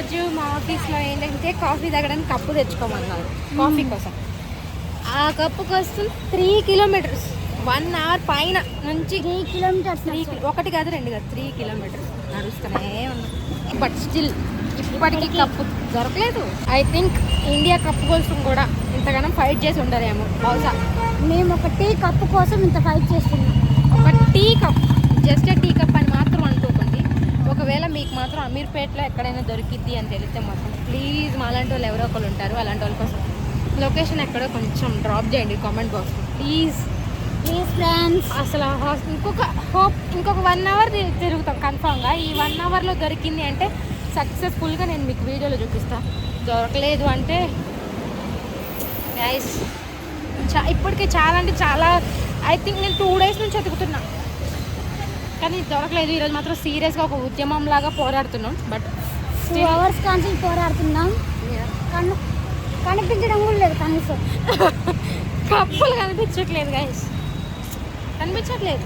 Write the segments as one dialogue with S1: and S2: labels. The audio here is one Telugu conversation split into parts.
S1: ఈరోజు మా ఆఫీస్లో ఏంటంటే కాఫీ తాగడానికి కప్పు తెచ్చుకోమన్నారు కాఫీ కోసం. ఆ కప్పు కోసం 3 కిలోమీటర్స్ 1 అవర్ పైన నుంచి
S2: 3 కిలోమీటర్స్.
S1: ఒకటి కాదు 2 కాదు 3 కిలోమీటర్స్ నడుస్తూనే ఉన్నాం. బట్ స్టిల్ ఇప్పటికీ కప్పు దొరకలేదు. ఐ థింక్ ఇండియా కప్పు కోసం కూడా ఇంతగానో ఫైట్ చేసి ఉండరేమో బహుశా.
S2: మేము ఒక టీ కప్పు కోసం ఇంత ఫైట్ చేస్తున్నాం.
S1: ఒక tea cup, just tea cup అని మాత్రం అనుకోకండి. ఒకవేళ మీకు మాత్రం అమీర్పేటలో ఎక్కడైనా దొరికిద్ది అని తెలిస్తే మాత్రం ప్లీజ్ మా అలాంటి వాళ్ళు ఎవరో ఒకరు ఉంటారు, అలాంటి వాళ్ళ కోసం లొకేషన్ ఎక్కడో కొంచెం డ్రాప్ చేయండి కామెంట్ బాక్స్లో ప్లీజ్.
S2: Please friends.
S1: అసలు ఇంకొక 1 అవర్ తిరుగుతాం కన్ఫామ్గా. ఈ 1 అవర్లో దొరికింది అంటే సక్సెస్ఫుల్గా నేను మీకు వీడియోలో చూపిస్తాను. దొరకలేదు అంటే గైస్ ఇప్పటికే చాలా అంటే చాలా, ఐ థింక్ నేను 2 డేస్ నుంచి వెతుకుతున్నా కానీ దొరకలేదు. ఈరోజు మాత్రం సీరియస్గా ఒక ఉద్యమం లాగా పోరాడుతున్నాం. బట్
S2: 2 అవర్స్ కాంచి పోరాడుతున్నాం. కనిపించడం కూడా లేదు కనీసం.
S1: కప్పులు కనిపించట్లేదు గైస్, కనిపించట్లేదు.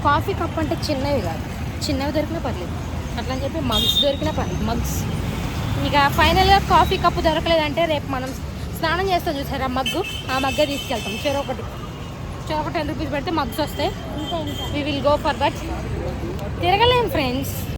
S1: కాఫీ కప్ అంటే చిన్నవి కాదు, చిన్నవి దొరికినా పర్లేదు అట్లా అని చెప్పి మగ్స్ దొరికినా పర్లేదు. మగ్స్ ఇక ఫైనల్గా కాఫీ కప్పు దొరకలేదంటే రేపు మనం స్నానం చేస్తాం చూసారు, ఆ మగ్గే తీసుకెళ్తాం. చెరొకటి 10 రూపీస్ పెడితే మగ్స్ వస్తాయి. We will go for but తిరగలేం ఫ్రెండ్స్.